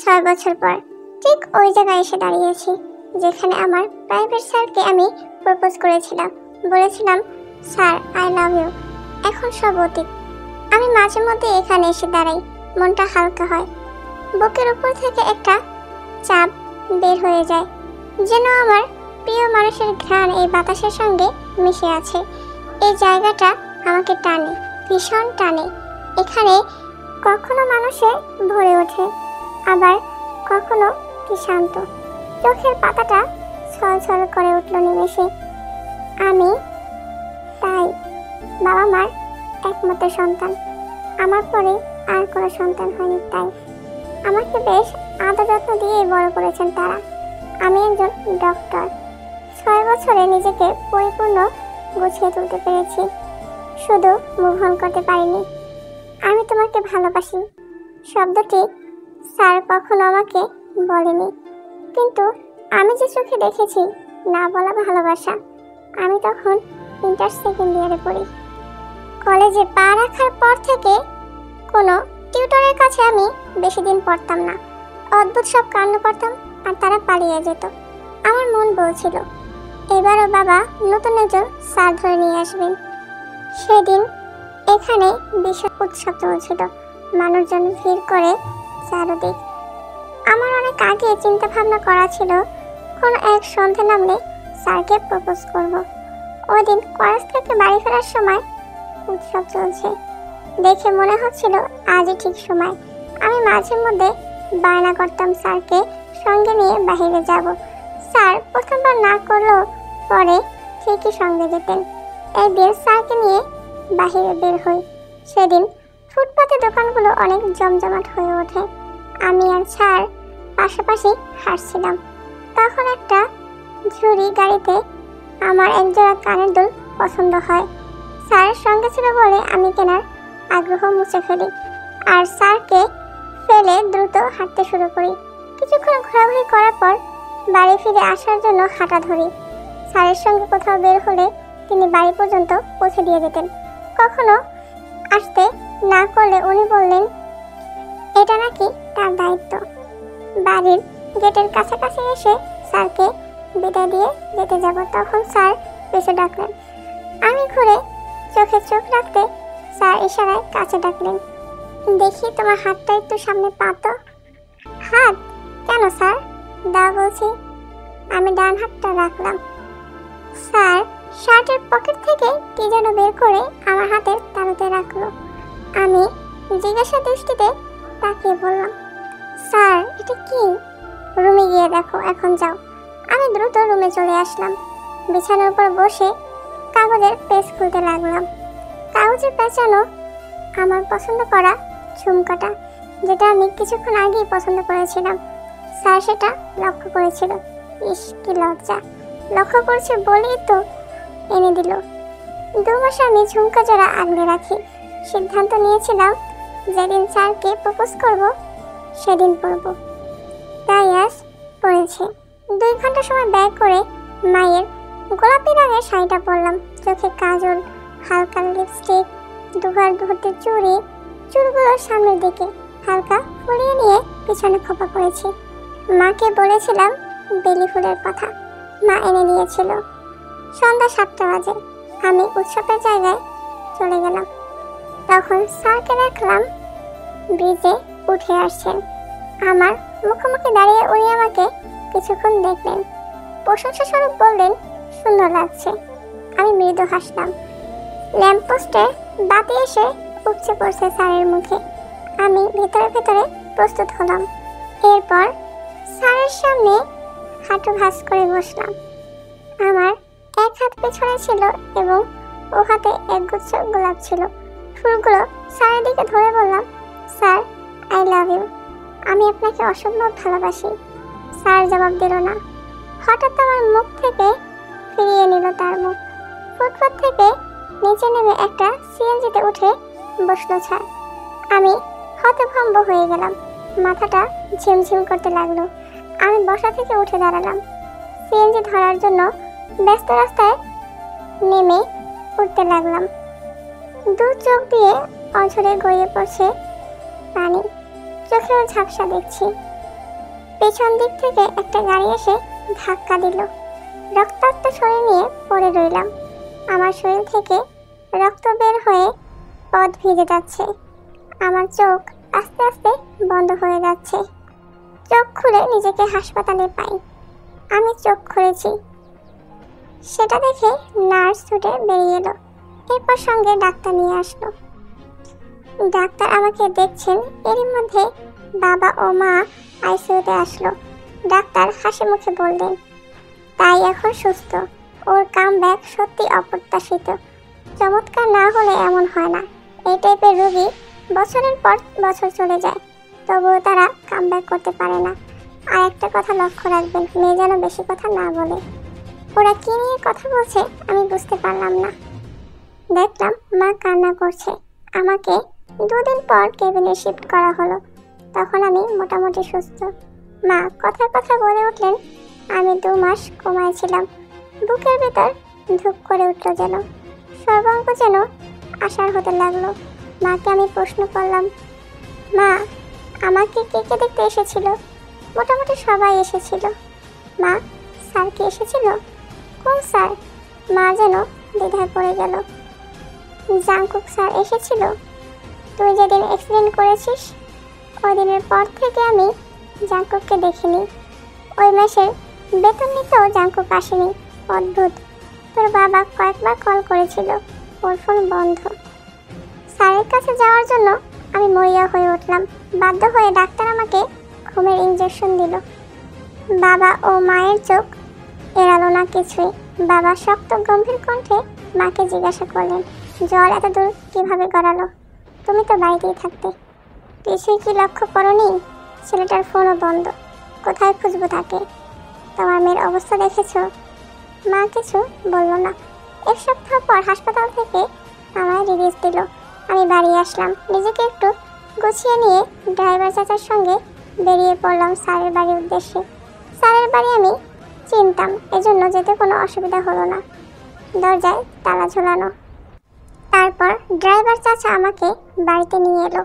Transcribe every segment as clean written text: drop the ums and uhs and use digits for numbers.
6 বছর পর ঠিক ওই জায়গায় এসে দাঁড়িয়েছি যেখানে আমার প্রাইভেট স্যারকে আমি প্রপোজ করেছিলাম। বলেছিলাম, স্যার আই লাভ ইউ। এখন সব অতীত। আমি মাঝে মধ্যে এখানে এসে দাঁড়াই, মনটা হালকা হয়, বুকের উপর থেকে একটা চাপ বের হয়ে যায়, যেন আমার প্রিয় মানুষের ঘ্রাণ এই বাতাসের সঙ্গে মিশে আছে। এই জায়গাটা আমাকে টানে, ভীষণ টানে। এখানে কখনো মানুষে ভরে ওঠে, আবার কখনো কি শান্ত। চোখের পাতাটা ছলছল করে উঠল নিমেষে। আমি তাই বাবা মার একমাত্র সন্তান। আমার পরে আর কোনো সন্তান হয়নি, তাই আমাকে বেশ আদর যত্ন দিয়েই বড় করেছেন তারা। আমি একজন ডক্টর। 6 বছরে নিজেকে পরিপূর্ণ গুছিয়ে তুলতে পেরেছি, শুধু মুভ অন করতে পারিনি। আমি তোমাকে ভালোবাসি শব্দটি স্যার কখনো আমাকে বলেনি, কিন্তু আমি যে চোখে দেখেছি না বলা ভালোবাসা। আমি তখন ইন্টার সেকেন্ড ইয়ারে পড়ি। কলেজে পা রাখার পর থেকে কোনো টিউটরের কাছে আমি বেশি দিন পড়তাম না। অদ্ভুত সব কাণ্ড করতাম আর তারা পালিয়ে যেত। আমার মন বলছিল এবারও বাবা নতুন একজন স্যার ধরে নিয়ে আসবেন। সেদিন এখানে বিশাল উৎসব চলছিল, মানুষজন ভিড় করে চারদিক। আমার অনেক আগে চিন্তা ভাবনা করা ছিল কোনো এক সন্ধে নামলে স্যারকে প্রপোজ করব। ওই দিন কলেজ থেকে বাড়ি ফেরার সময় উৎসব চলছে দেখে মনে হচ্ছিল আজই ঠিক সময়। আমি মাঝে মধ্যে বায়না করতাম স্যারকে সঙ্গে নিয়ে বাইরে যাব। স্যার প্রথমবার না করলেও পরে ঠিকই সঙ্গে যেতেন। একদিন স্যারকে নিয়ে বাহিরে বের হই। সেদিন ফুটপাতে দোকানগুলো অনেক জমজমাট হয়ে ওঠে। আমি আর স্যার পাশাপাশি হাঁটছিলাম। তখন একটা ঝুড়ি গাড়িতে আমার একজোড়া কানের দুল পছন্দ হয়। স্যারের সঙ্গে ছিল বলে আমি কেনার আগ্রহ মুছে ফেলি আর স্যারকে ফেলে দ্রুত হাঁটতে শুরু করি। কিছুক্ষণ ঘোরাঘুরি করার পর বাড়ি ফিরে আসার জন্য হাঁটা ধরি। স্যারের সঙ্গে কোথাও বের হলে তিনি বাড়ি পর্যন্ত পৌঁছে দিয়ে যেতেন। কখনো আসতে না করলে উনি বললেন এটা নাকি তার দায়িত্ব। বাড়ির গেটের কাছাকাছি এসে স্যারকে বিদায় দিয়ে যেতে যাব, তখন স্যার পিছু ডাকলেন। আমি ঘুরে চোখে চোখ রাখতে স্যার ইশারায় কাছে ডাকলেন, দেখি তোমার হাতটা একটু সামনে পাতো। হাত কেন স্যার? দাও বলছি। আমি ডান হাতটা রাখলাম। স্যার শার্টের পকেট থেকে কি যেন বের করে আমার হাতের তালুতে রাখলো। আমি জিজ্ঞাসা দৃষ্টিতে তাকিয়ে বললাম, স্যার এটা কি? রুমে গিয়ে দেখো, এখন যাও। আমি দ্রুত রুমে চলে আসলাম। বিছানার উপর বসে কাগজের পেজ খুলতে লাগলাম। কাগজে পেঁচানো আমার পছন্দ করা ঝুমকাটা, যেটা আমি কিছুক্ষণ আগেই পছন্দ করেছিলাম। স্যার সেটা লক্ষ্য করেছিল। ইস কি লজ্জা! লক্ষ্য করছে বলেই তো এনে দিল। 2 মাস আমি ঝুমকা জোড়া আগলে রাখি। সিদ্ধান্ত নিয়েছিলাম যেদিন স্যারকে প্রপোজ করব সেদিন পরব। তাই আজ পড়েছি। 2 ঘন্টা সময় ব্যয় করে মায়ের গোলাপি রঙের শাড়িটা পরলাম। চোখে কাজল, হালকা লিপস্টিক, দুহার ভর্তি চুড়ি, চুলগুলো সামনের দিকে হালকা ফুলিয়ে নিয়ে পিছনে খোপা করেছি। মাকে বলেছিলাম বেলি ফুলের কথা, মা এনে দিয়েছিল। সন্ধ্যা 7টা বাজে। আমি উৎসবের জায়গায় চলে গেলাম। তখন স্যারকে দেখলাম ব্রিজে উঠে আসছেন। আমার মুখোমুখি দাঁড়িয়ে উনি আমাকে কিছুক্ষণ দেখলেন, প্রশংসা স্বরূপ বললেন, সুন্দর লাগছে। আমি মৃদু হাসলাম। ল্যাম্পপোস্টের বাতি এসে উপচে পড়ছে স্যারের মুখে। আমি ভেতরে ভেতরে প্রস্তুত হলাম। এরপর স্যারের সামনে হাঁটু ভাঁজ করে বসলাম। আমার এক হাত পেছনে ছিল এবং ও হাতে একগুচ্ছ গোলাপ ছিল। ফুলগুলো স্যারের দিকে ধরে বললাম, স্যার আই লাভ ইউ। আমি আপনাকে অসম্ভব ভালোবাসি। স্যার জবাব দিল না। হঠাৎ আমার মুখ থেকে ফিরিয়ে নিল তার মুখ। ফুটপাত থেকে নিচে নেমে একটা সিএনজিতে উঠে বসলো স্যার। আমি হতভম্ব হয়ে গেলাম। মাথাটা ঝিমঝিম করতে লাগলো। আমি বসা থেকে উঠে দাঁড়ালাম। সিএনজি ধরার জন্য ব্যস্ত রাস্তায় নেমে উঠতে লাগলাম। 2 চোখ দিয়ে অঝরে গড়িয়ে পড়ছে পানি। চোখেও ঝাপসা দেখছি। পেছন দিক থেকে একটা গাড়ি এসে ধাক্কা দিল। রক্তাক্ত শরীর নিয়ে পড়ে রইলাম। আমার শরীর থেকে রক্ত বের হয়ে পথ ভিজে যাচ্ছে। আমার চোখ আস্তে আস্তে বন্ধ হয়ে যাচ্ছে। চোখ খুলে নিজেকে হাসপাতালে পাই। আমি চোখ খুলেছি, সেটা দেখে নার্স ছুটে বেরিয়ে এলো। এরপর সঙ্গে ডাক্তার নিয়ে আসলো। ডাক্তার আমাকে দেখছেন, এরই মধ্যে বাবা ও মা আইসিইউতে আসলো। ডাক্তার হাসি মুখে বললেন, তাই এখন সুস্থ। ওর কামব্যাক সত্যি অপ্রত্যাশিত। চমৎকার না হলে এমন হয় না। এই টাইপের রোগী বছরের পর বছর চলে যায়, তবুও তারা কামব্যাক করতে পারে না। আর একটা কথা লক্ষ্য রাখবেন, মেয়ে যেন বেশি কথা না বলে। ওরা কি নিয়ে কথা বলছে আমি বুঝতে পারলাম না। দেখলাম মা কান্না করছে। আমাকে 2 দিন পর কেবিনে শিফট করা হলো। তখন আমি মোটামুটি সুস্থ। মা কথায় কথা বলে উঠলেন, আমি 2 মাস কোমায় ছিলাম। বুকের ভেতর ধুপ করে উঠল যেন, সর্বাঙ্গ যেন আশার হতে লাগলো। মাকে আমি প্রশ্ন করলাম, মা আমাকে কে কে দেখতে এসেছিল? মোটামুটি সবাই এসেছিল। মা স্যার কি এসেছিল? কোন স্যার? মা যেন দ্বিধায় পড়ে গেল। জাংকুক স্যার এসেছিল। তুই যেদিন অ্যাক্সিডেন্ট করেছিস ওই দিনের পর থেকে আমি জাংকুককে দেখিনি। ওই মাসের বেতন নিতেও জাংকুক আসেনি। অদ্ভুত। তোর বাবা কয়েকবার কল করেছিল, ওর ফোন বন্ধ। স্যারের কাছে যাওয়ার জন্য আমি মরিয়া হয়ে উঠলাম। বাধ্য হয়ে ডাক্তার আমাকে ঘুমের ইঞ্জেকশন দিল। বাবা ও মায়ের চোখ এড়ালো না কিছুই। বাবা শক্ত গম্ভীর কণ্ঠে মাকে জিজ্ঞাসা করলেন, জ্বর এত দূর কিভাবে গড়ালো? তুমি তো বাড়িতেই থাকতে, কিছুই কি লক্ষ্য করোনি? ছেলেটার ফোনও বন্ধ, কোথায় খুঁজবো তাকে? তোমার মেয়ের অবস্থা দেখেছো? মা কিছু বলল না। 1 সপ্তাহ পর হাসপাতাল থেকে আমায় রিলিজ দিল। আমি বাড়ি আসলাম। নিজেকে একটু গুছিয়ে নিয়ে ড্রাইভার চাচার সঙ্গে বেরিয়ে পড়লাম স্যারের বাড়ির উদ্দেশ্যে। স্যারের বাড়ি আমি চিনতাম, এজন্য যেতে কোনো অসুবিধা হলো না। দরজায় তালা ঝোলানো। তারপর ড্রাইভার চাচা আমাকে বাড়িতে নিয়ে এলো।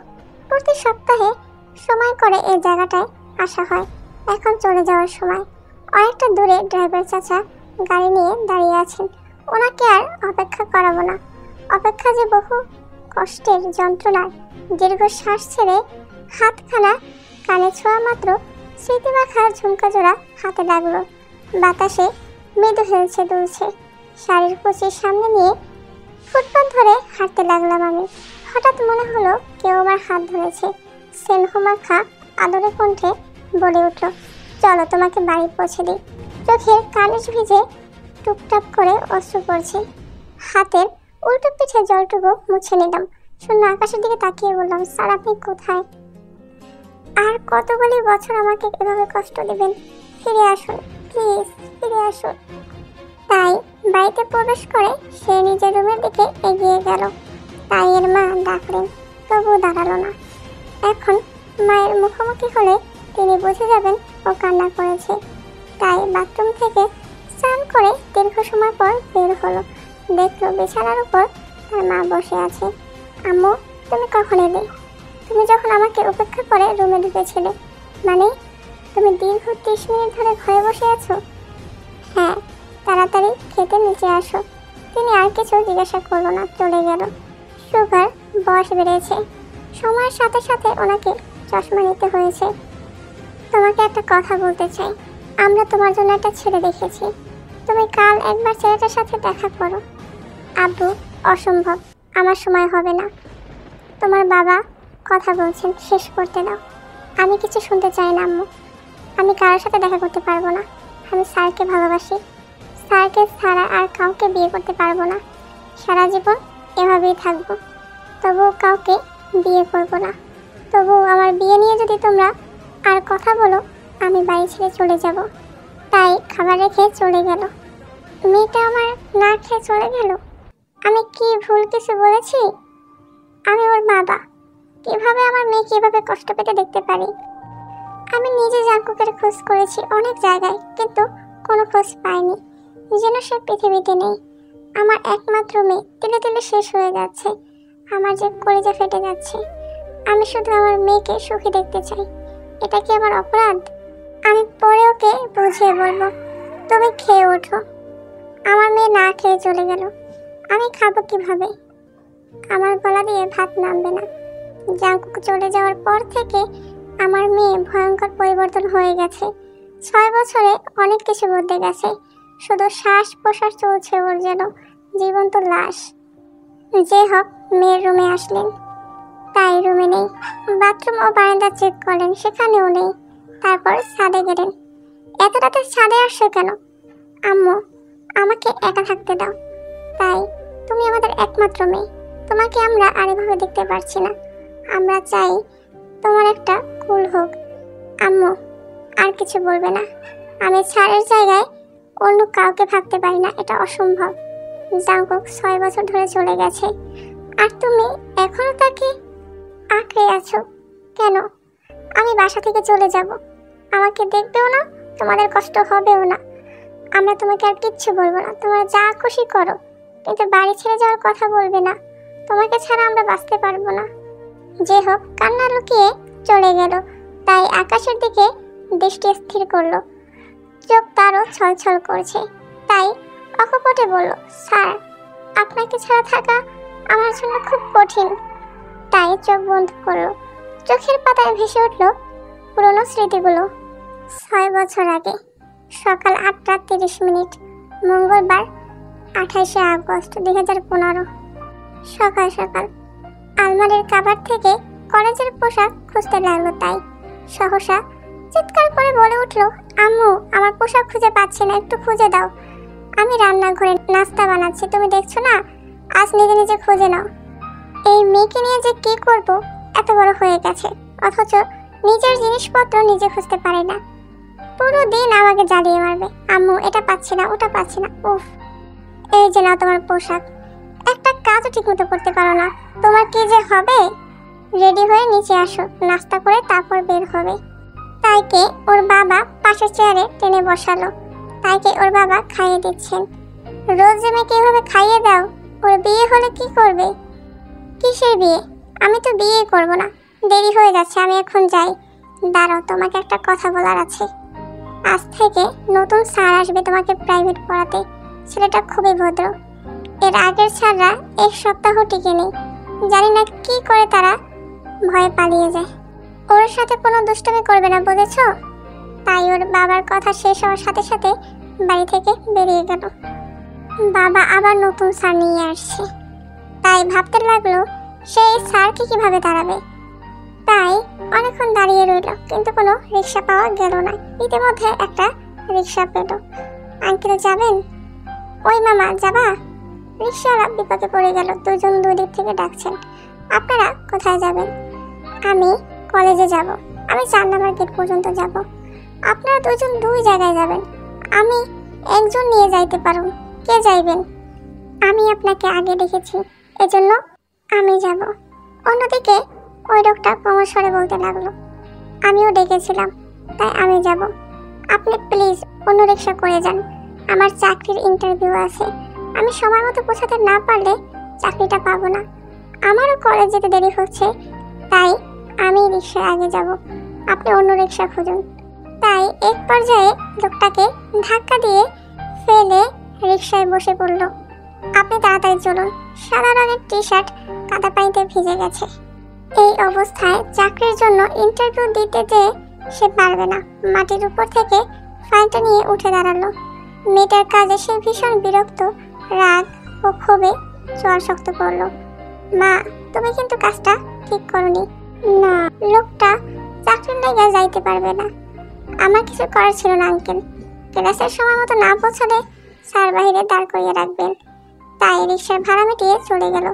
প্রতি সপ্তাহে সময় করে এই জায়গাটায় আসা হয়। এখন চলে যাওয়ার সময়। অনেকটা দূরে ড্রাইভার চাচা গাড়ি নিয়ে দাঁড়িয়ে আছেন। ওনাকে আর অপেক্ষা করাবো না। অপেক্ষা যে বহু কষ্টের, যন্ত্রণার। দীর্ঘ শ্বাস ছেড়ে হাতখানা কানে ছোঁয়া মাত্র স্মৃতিমাখা ঝুমকা জোড়া হাতে লাগলো। বাতাসে মৃদু হেলছে দুলছে। শাড়ির কুচির সামনে নিয়ে ফুটপাত ধরে হাঁটতে লাগলাম আমি। হঠাৎ মনে হলো কেউ আমার হাত ধরেছে। স্নেহমাখা আদরে কণ্ঠে বলে উঠল, চলো তোমাকে বাড়ি পৌঁছে দিই। চোখের কালিজ ভিজে টুপটাপ করে অশ্রু পড়ছে। হাতের উল্টো পিঠে জলটুকু মুছে নিলাম। শূন্য আকাশের দিকে তাকিয়ে বললাম, স্যার আপনি কোথায়? আর কতগুলি বছর আমাকে এভাবে কষ্ট দেবেন? ফিরে আসুন প্লিজ, ফিরে আসুন। তাই বাড়িতে প্রবেশ করে সে নিজের রুমের দিকে এগিয়ে গেল। তাই এর মা ডাকলেন, তবুও দাঁড়ালো না। এখন মায়ের মুখোমুখি হলে তিনি বুঝে যাবেন ও কান্না করেছে। তাই বাথরুম থেকে স্নান করে দীর্ঘ সময় পর বের হলো। দেখলো বিছানার উপর তার মা বসে আছে। আম্মু তুমি কখন এলে? তুমি যখন আমাকে উপেক্ষা করে রুমে ঢুকেছিলে। মানে তুমি দীর্ঘ 30 মিনিট ধরে ঘরে বসে আছো? হ্যাঁ, তাড়াতাড়ি খেতে নিচে আসো। তিনি আর কিছু জিজ্ঞাসা করলো না, চলে গেল। সুগার বয়স বেড়েছে, সময়ের সাথে সাথে ওনাকে চশমা নিতে হয়েছে। তোমাকে একটা কথা বলতে চাই। আমরা তোমার জন্য একটা ছেলে দেখেছি। তুমি কাল একবার ছেলেটার সাথে দেখা করো। আব্বু অসম্ভব, আমার সময় হবে না। তোমার বাবা কথা বলছেন, শেষ করতে দাও। আমি কিছু শুনতে চাই না আম্মু। আমি কারোর সাথে দেখা করতে পারবো না। আমি স্যারকে ভালোবাসি। স্যারকে ছাড়া আর কাউকে বিয়ে করতে পারবো না। সারা জীবন এভাবেই থাকবো। তবুও কাউকে বিয়ে করবো না। তবুও আমার বিয়ে নিয়ে যদি তোমরা আর কথা বলো, আমি বাড়ি ছেড়ে চলে যাব। তাই খাবার রেখে চলে গেল। মেয়েটা আমার না খেয়ে চলে গেল। আমি কি ভুল কিছু বলেছি? আমি ওর বাবা, কিভাবে আমার মেয়েকে এভাবে কষ্ট পেতে দেখতে পারি? আমি নিজে জাংকুকের খোঁজ করেছি অনেক জায়গায়, কিন্তু কোনো খোঁজ পাইনি। যেন সে পৃথিবীতে নেই। আমার একমাত্র মেয়ে তিলে তিলে শেষ হয়ে যাচ্ছে। আমার যে কলিজা ফেটে যাচ্ছে। আমি শুধু আমার মেয়েকে সুখী দেখতে চাই। এটা কি আমার অপরাধ? আমি পরে ওকে বুঝিয়ে বলবো। তুমি খেয়ে ওঠো। আমার মেয়ে না খেয়ে চলে গেল, আমি খাবো কিভাবে? আমার গলা দিয়ে ভাত নামবে না। জাঙ্কুক চলে যাওয়ার পর থেকে আমার মেয়ে ভয়ঙ্কর পরিবর্তন হয়ে গেছে। 6 বছরে অনেক কিছু বদলে গেছে। শুধু শ্বাস প্রশ্বাস চলছে ওর যেন জীবন্ত লাশ। যে হোক, মেয়ের রুমে আসলেন, তাই রুমে নেই। বাথরুম ও বারান্দা চেক করলেন, সেখানেও নেই। তারপর ছাদে গেলেন। এত রাতে ছাদে আসছো কেন? আম্মু, আমাকে একা থাকতে দাও। তাই তুমি আমাদের একমাত্র মেয়ে, তোমাকে আমরা আর এভাবে দেখতে পারছি না। আমরা চাই তোমার একটা কুল হোক। আম্মু, আর কিছু বলবে না। আমি স্যারের জায়গায় অন্য কাউকে ভাবতে পারি না, এটা অসম্ভব। জাঙ্কুক 6 বছর ধরে চলে গেছে, আর তুমি এখনো তাকে আঁকড়ে আছো কেন? আমি বাসা থেকে চলে যাব, আমাকে দেখবেও না, তোমাদের কষ্ট হবেও না। আমরা তোমাকে আর কিচ্ছু বলবো না, তোমরা যা খুশি করো, কিন্তু বাড়ি ছেড়ে যাওয়ার কথা বলবে না। তোমাকে ছাড়া আমরা বাঁচতে পারবো না। যে হোক, কান্না লুকিয়ে চলে গেল। তাই আকাশের দিকে দৃষ্টি স্থির করলো। চোখ তারও ছলছল করছে। তাই অকপটে বলল, স্যার, আপনাকে ছাড়া থাকা আমার জন্য খুব কঠিন। তাই চোখ বন্ধ করলো। চোখের পাতায় ভেসে উঠল পুরনো স্মৃতিগুলো। 6 বছর আগে সকাল 8:30, মঙ্গলবার 28শে আগস্ট 2015। সকাল সকাল আলমারির কাভার থেকে কলেজের পোশাক খুঁজতে লাগলো। তাই সহসা চিৎকার করে বলে উঠল, আম্মু, আমার পোশাক খুঁজে পাচ্ছি না, একটু খুঁজে দাও। আমি রান্নাঘরে নাস্তা বানাচ্ছি, তুমি দেখছো না? আজ নিজে নিজে খুঁজে নাও। এই মেয়েকে নিয়ে যে কি করব, এত বড় হয়ে গেছে, অথচ নিজের জিনিসপত্র নিজে খুঁজতে পারে না। পুরো দিন আমাকে জ্বালিয়ে মারবে। আম্মু, এটা পাচ্ছি না, ওটা পাচ্ছি না। উফ, এই যে না তোমার পোশাক, একটা কাজও ঠিক মতো করতে পারো না, তোমার কি যে হবে? রেডি হয়ে নিচে আসো, নাস্তা করে তারপর বের হবে। তাইকে ওর বাবা পাশের চেয়ারে টেনে বসালো। তাইকে ওর বাবা খাইয়ে দিচ্ছেন। রোজ যে মেয়েকে এভাবে খাইয়ে দাও, ওর বিয়ে হলে কি করবে? কিসের বিয়ে? আমি তো বিয়ে করব না, দেরি হয়ে যাচ্ছে, আমি এখন যাই। দাঁড়াও, তোমাকে একটা কথা বলার আছে। আজ থেকে নতুন স্যার আসবে তোমাকে প্রাইভেট পড়াতে। ছেলেটা খুবই ভদ্র। এর আগের স্যাররা 1 সপ্তাহ টিকে নেই, জানি না কি করে তারা ভয়ে পালিয়ে যায়। ওর সাথে কোনো দুষ্টুমি করবে না, বুঝেছো? তাই ওর বাবার কথা শেষ হওয়ার সাথে সাথে বাড়ি থেকে বেরিয়ে গেল। বাবা আবার নতুন স্যার নিয়ে আসছে। তাই ভাবতে লাগলো সেই স্যারকে কিভাবে দাঁড়াবে। তাই অনেকক্ষণ দাঁড়িয়ে রইল, কিন্তু কোনো রিক্সা পাওয়া গেল না। ইতিমধ্যে একটা রিক্সা পেল। আঙ্কেল, যাবেন? ওই মামা, যাবা? রিক্সাওয়ালা বিপাকে পড়ে গেল। দুজন দুই দিক থেকে ডাকছেন, আপনারা কোথায় যাবেন? আমি কলেজে যাব, আমি 4 নম্বর গেট পর্যন্ত যাব। আপনারা দুজন 2 জায়গায় যাবেন, আমি একজন নিয়ে যাইতে পারুন। কে যাইবেন? আমি আপনাকে আগে দেখেছি, এজন্য আমি যাব। অন্যদিকে ওই লোকটা ক্রমস্বরে বলতে লাগলো, আমিও ডেকেছিলাম, তাই আমি যাব। আপনি প্লিজ অন্য রিক্সা করে যান, আমার চাকরির ইন্টারভিউ আছে। আমি সময় মতো পৌঁছাতে না পারলে চাকরিটা পাবো না। আমারও কলেজ যেতে দেরি হচ্ছে, তাই আমি রিক্সায় আগে যাব, আপনি অন্য রিক্সা খুঁজুন। তাই এক পর্যায়ে লোকটাকে ধাক্কা দিয়ে ফেলে রিক্সায় বসে পড়ল। আপনি তাড়াতাড়ি চলুন, সাদা রঙের টি-শার্ট কাদা পানিতে ভিজে গেছে। এই অবস্থায় চাকরির জন্য ইন্টারভিউ দিতে যে সে পারবে না। মাটির উপর থেকে ফাইলটা নিয়ে উঠে দাঁড়ালো। মেয়েটার কাজে সে ভীষণ বিরক্ত, রাগ ও ক্ষোভে চোয়াল শক্ত করলো। মা, তুমি কিন্তু কাজটা ঠিক করনি। না, লোকটা চাকরির লেগে যাইতে পারবে না। আমার কিছু করার ছিল না আঙ্কেল। ক্লাসের সময় মতো না পৌঁছালে স্যার বাহিরে দাঁড় করিয়ে রাখবেন। তাই রিক্সার ভাড়া মিটিয়ে চলে গেল।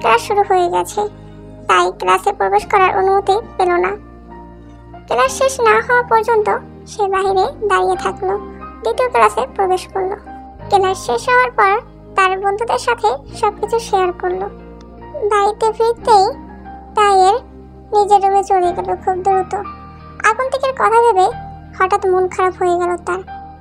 ক্লাস শুরু হয়ে গেছে, তাই ক্লাসে প্রবেশ করার অনুমতি পেল না। ক্লাস শেষ না হওয়া পর্যন্ত সে বাহিরে দাঁড়িয়ে থাকলো। দ্বিতীয় ক্লাসে প্রবেশ করলো। ক্লাস শেষ হওয়ার পর তার বন্ধুদের সাথে সবকিছু শেয়ার করলো। বাড়িতে ফিরতেই তাইয়ের নিজের রুমে চলে গেল খুব দ্রুত। আগন্তুকের কথা ভেবে হঠাৎ মন খারাপ হয়ে গেল তার।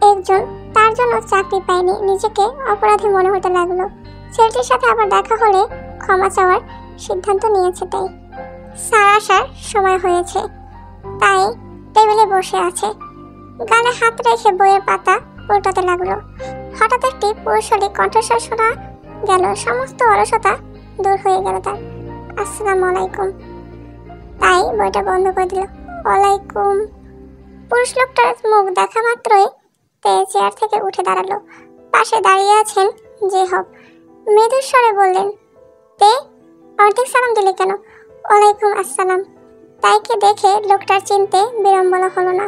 একজন তার জন্য চাকরি পায়নি, নিজেকে অপরাধী মনে হতে লাগলো। ছেলেটির সাথে আবার দেখা হলে ক্ষমা চাওয়ার সিদ্ধান্ত নিয়েছে। তাই স্যার আসার সময় হয়েছে, তাই টেবিলে বসে আছে। গালে হাত রেখে বইয়ের পাতা উল্টাতে লাগলো। হঠাৎ একটি পুরুষালী কণ্ঠস্বর শোনা গেল। সমস্ত অলসতা দূর হয়ে গেল তার। আসসালামু আলাইকুম। তাই বইটা বন্ধ করে দিল। ওয়ালাইকুম। পুরুষ লোকটার মুখ দেখা মাত্রই তে চেয়ার থেকে উঠে দাঁড়ালো। পাশে দাঁড়িয়ে আছেন জেহব। মৃদুর স্বরে বললেন, তে অর্ধেক সালাম দিলি কেন? ওয়ালাইকুম আসসালাম। তাইকে দেখে লোকটার চিনতে বিড়ম্বনা হলো না।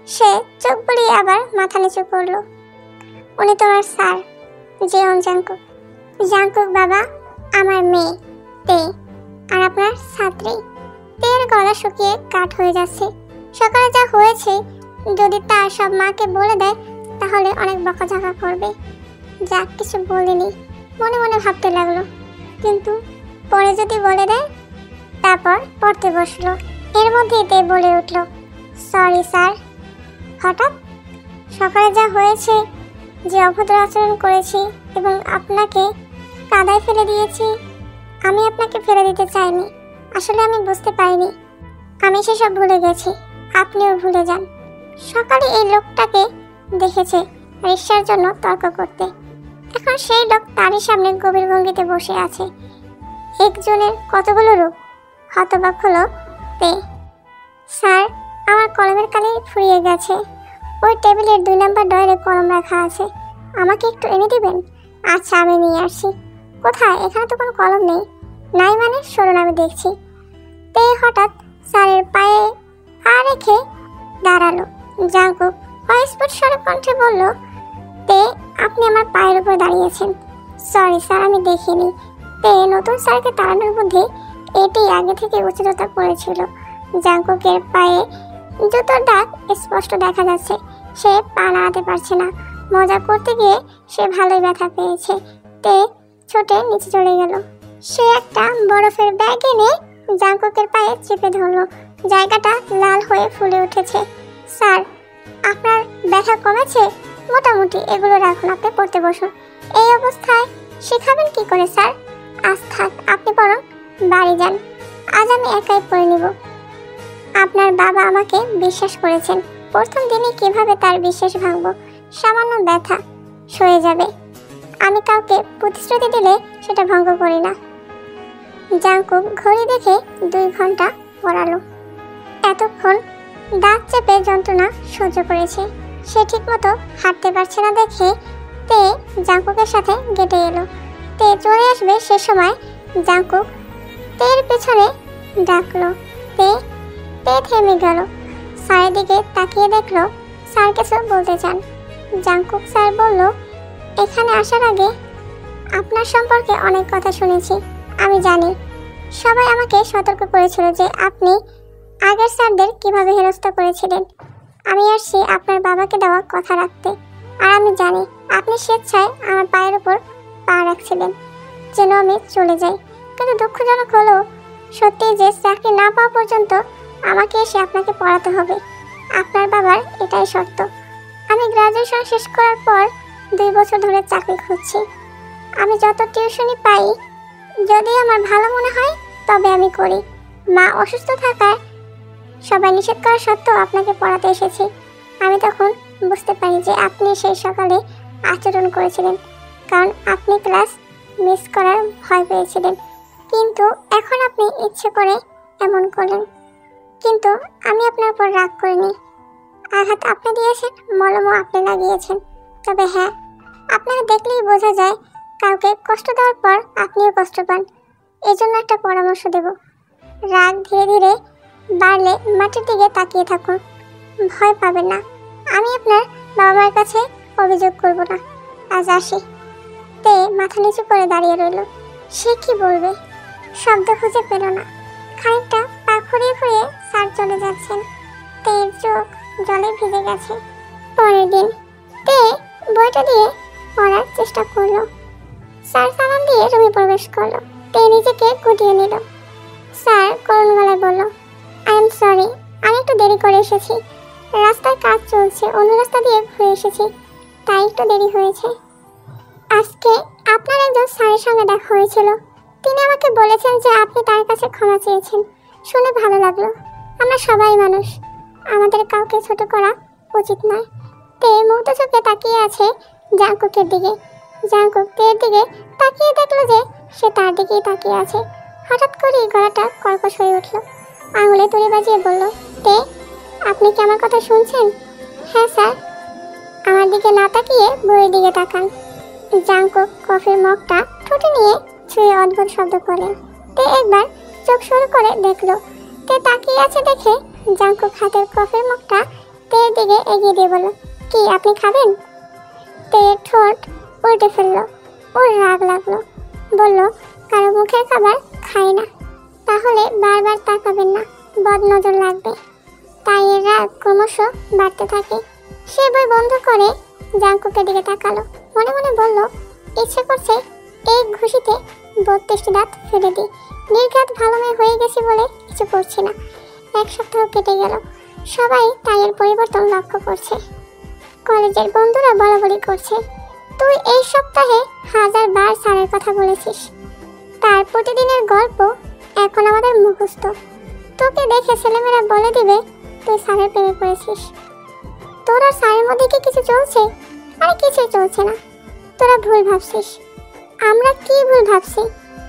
সে চোখ বুলিয়ে আবার মাথা নিচু করলো। উনি তোমার স্যার, জিয়ন জাংকুক। জাংকুক বাবা, আমার মেয়ে তে, আর আপনার ছাত্রী। তের গলা শুকিয়ে কাঠ হয়ে যাচ্ছে। সকালে যা হয়েছে যদি তার সব মাকে বলে দেয় তাহলে অনেক বকাঝকা করবে। যা কিছু বলিনি মনে মনে ভাবতে লাগলো, কিন্তু পরে যদি বলে দেয়। তারপর পড়তে বসলো। এর মধ্যেই তে বলে উঠল, সরি স্যার। হঠাৎ সকালে যা হয়েছে, যে অভদ্র আচরণ করেছি এবং আপনাকে কাদায় ফেলে দিয়েছি, আমি আপনাকে ফেলে দিতে চাইনি। আসলে আমি বুঝতে পারিনি। আমি সেসব ভুলে গেছি, আপনিও ভুলে যান। সকালে এই লোকটাকে দেখেছে রিকশার জন্য তর্ক করতে। এখন সেই লোক তারই সামনে গভীর ভঙ্গিতে বসে আছে। একজনের কতগুলো রূপ। হতবাক হলো তে। স্যার, আমার কলমের কালি ফুরিয়ে গেছে। ওই টেবিলের 2 নম্বর ডয়ারে কলম রাখা আছে, আমাকে একটু এনে দিবেন? আচ্ছা, আমি নিয়ে আসছি। কোথায়? এখানে তো কোনো কলম নেই। নাই মানে? সরুন, আমি দেখছি। তে হঠাৎ স্যারের পায়ে পা রেখে দাঁড়ালো। জাংকুক অস্ফুট স্বরে কণ্ঠে বলল, তে আপনি আমার পায়ের উপর দাঁড়িয়েছেন। সরি স্যার, আমি দেখিনি। তে নতুন স্যারকে তাড়ানোর মধ্যে এটি আগে থেকে উচ্চতা পড়েছিল। জাংকুকের পায়ে জুতোর দাগ স্পষ্ট দেখা যাচ্ছে। সে পা নাড়াতে পারছে না। মজা করতে গিয়ে সে ভালোই ব্যথা পেয়েছে। তে ছুটে নিচে চলে গেল। সে একটা বরফের ব্যাগ এনে জাংকুকের পায়ে চেপে ধরল। জায়গাটা লাল হয়ে ফুলে উঠেছে। স্যার, আপনার ব্যথা কমেছে? মোটামুটি। এগুলো রাখুন, আপনি পড়তে বসুন। এই অবস্থায় শেখাবেন কি করে স্যার? আজ থাক, আপনি বরং বাড়ি যান। আজ আমি একাই পড়ে নিব। আপনার বাবা আমাকে বিশ্বাস করেছেন। প্রথম দিনে কিভাবে তার বিশ্বাস ভাঙবো? সামান্য ব্যথা সয়ে যাবে। আমি কাউকে প্রতিশ্রুতি দিলে সেটা ভঙ্গ করি না। জাংকুক ঘড়ি দেখে 2 ঘন্টা পড়ালো। এতক্ষণ দাঁত চেপে যন্ত্রণা সহ্য করেছে। সে ঠিকমতো হাঁটতে পারছে না দেখে তে জাংকুকের সাথে গেটে এলো। তে চলে আসবে সে সময় জাংকুক তের পেছনে ডাকলো। তে থেমে গেল। স্যারের দিকে তাকিয়ে দেখলো স্যার কিছু বলতে চান। জাংকুক স্যার বলল, এখানে আসার আগে আপনার সম্পর্কে অনেক কথা শুনেছি। আমি জানি সবাই আমাকে সতর্ক করেছিল যে আপনি আগের স্যারদের কিভাবে হেনস্থা করেছিলেন। আমি আসছি আপনার বাবাকে দেওয়া কথা রাখতে। আর আমি জানি আপনি স্বেচ্ছায় আমার পায়ের উপর পা রাখছিলেন যেন আমি চলে যাই। কিন্তু দুঃখজনক হলো সত্যি যে চাকরি না পাওয়া পর্যন্ত আমাকে এসে আপনাকে পড়াতে হবে। আপনার বাবার এটাই শর্ত। আমি গ্রাজুয়েশন শেষ করার পর 2 বছর ধরে চাকরি খুঁজছি। আমি যত টিউশনি পাই, যদি আমার ভালো মনে হয় তবে আমি করি। মা অসুস্থ থাকায় সবাই নিষেধ করা সত্ত্বেও আপনাকে পড়াতে এসেছি। আমি তখন বুঝতে পারি যে আপনি সেই সকালে আচরণ করেছিলেন কারণ আপনি ক্লাস মিস করার ভয় পেয়েছিলেন। কিন্তু এখন আপনি ইচ্ছে করে এমন করলেন। কিন্তু আমি আপনার উপর রাগ করিনি। আঘাত আপনি দিয়েছেন, মলমও আপনি লাগিয়েছেন। তবে হ্যাঁ, আপনাকে দেখলেই বোঝা যায় কাউকে কষ্ট দেওয়ার পর আপনিও কষ্ট পান। এই জন্য একটা পরামর্শ দেব, রাগ ধীরে ধীরে বাড়লে মাটির দিকে তাকিয়ে থাকুন। ভয় পাবেন না। আমি আপনার বাবা মার কাছে অভিযোগ করব না। আজ আসি। তে মাথা নিচু করে দাঁড়িয়ে রইল। সে কি বলবে? শব্দ খুঁজে পেল না। খানিকটা পা ফুরিয়ে ফুরিয়ে স্যার চলে যাচ্ছেন। তের চোখ জলে ভিজে গেছে। পরের দিন তে বইটা দিয়ে পড়ার চেষ্টা করলো। স্যার সালাম দিয়ে রুমে প্রবেশ করলো। তে নিজেকে গুটিয়ে নিল। স্যার করুণ গলায় বলল, আই এম সরি, আমি একটু দেরি করে এসেছি। রাস্তায় কাজ চলছে, অন্য রাস্তা দিয়ে ঘুরে এসেছি, তাই একটু দেরি হয়েছে। আজকে আপনার একজন স্যারের সঙ্গে দেখা হয়েছিল। তিনি আমাকে বলেছেন যে আপনি তার কাছে ক্ষমা চেয়েছেন। শুনে ভালো লাগলো। আমরা সবাই মানুষ, আমাদের কাউকে ছোট করা উচিত নয়। তে মুগ্ধ চোখে তাকিয়ে আছে জাংকুকের দিকে। জাংকুক তের দিকে তাকিয়ে দেখলো যে সে তার দিকেই তাকিয়ে আছে। হঠাৎ করেই গলাটা কর্কশ হয়ে উঠল। আঙুলে তুড়ি বাজিয়ে বলল, তে, আপনি কি আমার কথা শুনছেন? হ্যাঁ স্যার। আমার দিকে না তাকিয়ে বইয়ের দিকে তাকান। জাংকুক কফির মগটা ঠোঁটে নিয়ে ছুঁয়ে অদ্ভুত শব্দ করলেন। তে একবার চোখ শুরু করে দেখলো। তে তাকিয়ে আছে দেখে জাংকুক হাতের কফির মগটা তের দিকে এগিয়ে দিয়ে বলল, কি আপনি খাবেন? তে ঠোঁট উল্টে ফেললো। ওর রাগ লাগলো। বলল, কারো মুখের খাবার খাই না। তাহলে বারবার তাকাবেন না, বদনজর লাগবে। তাই এর রাগ ক্রমশ বাড়তে থাকে। সে বই বন্ধ করে জাংকুকের দিকে তাকালো। মনে মনে বলল, ইচ্ছে করছে এই ঘুষিতে 32টি দাঁত ফেলে দিই। নির্ঘাত ভালো মেয়ে হয়ে গেছি বলে কিছু করছি না। 1 সপ্তাহ কেটে গেল। সবাই তাইয়ের পরিবর্তন লক্ষ্য করছে। কলেজের বন্ধুরা বলাবলি করছে, তুই এই সপ্তাহে 1000 বার স্যারের কথা বলেছিস। তার প্রতিদিনের গল্প এখন আমাদের মুখস্থ। তোকে দেখে ছেলেমেয়েরা বলে দিবে তুই স্যারের প্রেমে পড়েছিস। তোর আর স্যারের মধ্যে কি কিছু চলছে? আরে কিছুই চলছে না, তোরা ভুল ভাবছিস। আমরা কি ভুল ভাবছি?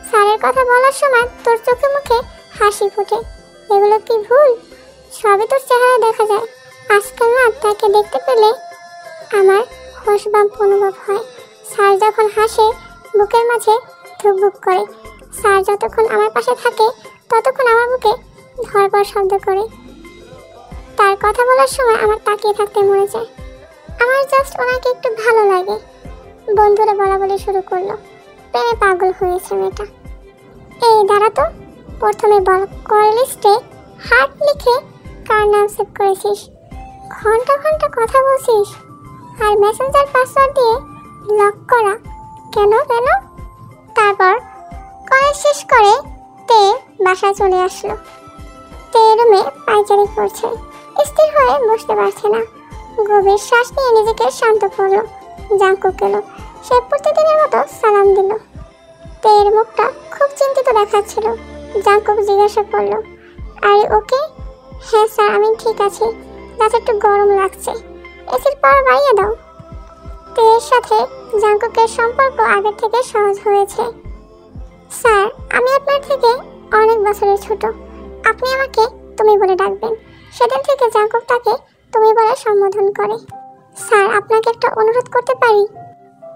স্যারের কথা বলার সময় তোর চোখে মুখে হাসি ফোটে, এগুলো কি ভুল? সবই তোর চেহারা দেখা যায়। আজকাল না তাকে দেখতে পেলে আমার হোশবাম্প অনুভব হয়। স্যার যখন হাসে বুকের মাঝে ধুকভুক করে। স্যার যতক্ষণ আমার পাশে থাকে ততক্ষণ আমার বুকে ধরপড় শব্দ করে। তার কথা বলার সময় আমার তাকিয়ে থাকতে মনে যায়। আমার জাস্ট ওনাকে একটু ভালো লাগে। বন্ধুরা বলাবলি শুরু করলো, প্রেমে পাগল হয়েছে মেয়েটা। এই দাঁড়া তো, প্রথমে বল, কল লিস্টে হার্ট লিখে কার নাম সেভ করেছিস? ঘন্টা ঘন্টা কথা বলছিস আর মেসেঞ্জার পাসওয়ার্ড দিয়ে লক করা কেন? তারপর কলেজ শেষ করে তে বাসায় চলে আসলো। তে রুমে পায়চারি করছে, স্থির হয়ে বসতে পারছে না। গভীর শ্বাস নিয়ে নিজেকে শান্ত করলো। জাংকুক এলো। সে প্রতিদিনের মতো সালাম দিল। তের মুখটা খুব চিন্তিত দেখাচ্ছিল। জাংকুক জিজ্ঞাসা করলো, আরে ওকে? হ্যাঁ স্যার, আমি ঠিক আছি, যাতে একটু গরম লাগছে, এসির পাওয়ার বাড়িয়ে দাও। তের সাথে জাংকুকের সম্পর্ক আগের থেকে সহজ হয়েছে। স্যার, আমি আপনার থেকে অনেক বছরের ছোট, আপনি আমাকে তুমি বলে ডাকবেন। সেদিন থেকে জাংকুক তাকে তুমি বলে সম্বোধন করে। স্যার, আপনাকে একটা অনুরোধ করতে পারি?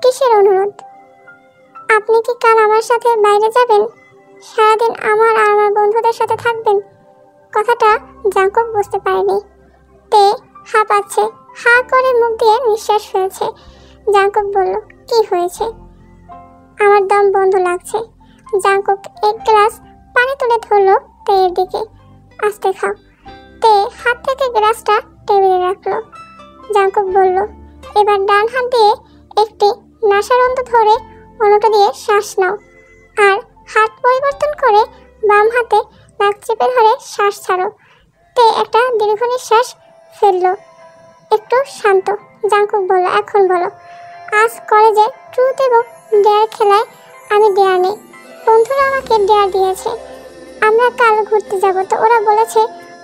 কিসের অনুরোধ? আপনি কি কাল আমার সাথে বাইরে যাবেন? সারাদিন আমার আর আমার বন্ধুদের সাথে থাকবেন। কথাটা জাংকুক বুঝতে পারেনি। তে হাঁপাচ্ছে, হা করে মুখ দিয়ে নিঃশ্বাস ফেলছে। জাংকুক বলল, কি হয়েছে? আমার দম বন্ধ লাগছে। জাংকুক 1 গ্লাস পানি তুলে ধরলো তের দিকে। আস্তে খাও। তে হাত থেকে গ্লাসটা টেবিলে রাখলো। জাংকুক বলল, এবার ডান হাত দিয়ে একটি নাসারন্ধ্র ধরে অন্যটা দিয়ে শ্বাস নাও, আর হাত পরিবর্তন করে বাম হাতে নাক চেপে ধরে শ্বাস ছাড়ো। তে একটা দীর্ঘ নিঃশ্বাস ফেললো। একটু শান্ত। জাংকুক বলল, এখন বলো। আজ কলেজে ট্রুথ এবং ডেয়ার খেলায় আমি ডেয়ার নেই। বন্ধুরা আমাকে ডেয়ার দিয়েছে, আমরা কাল ঘুরতে যাব, তো ওরা বলেছে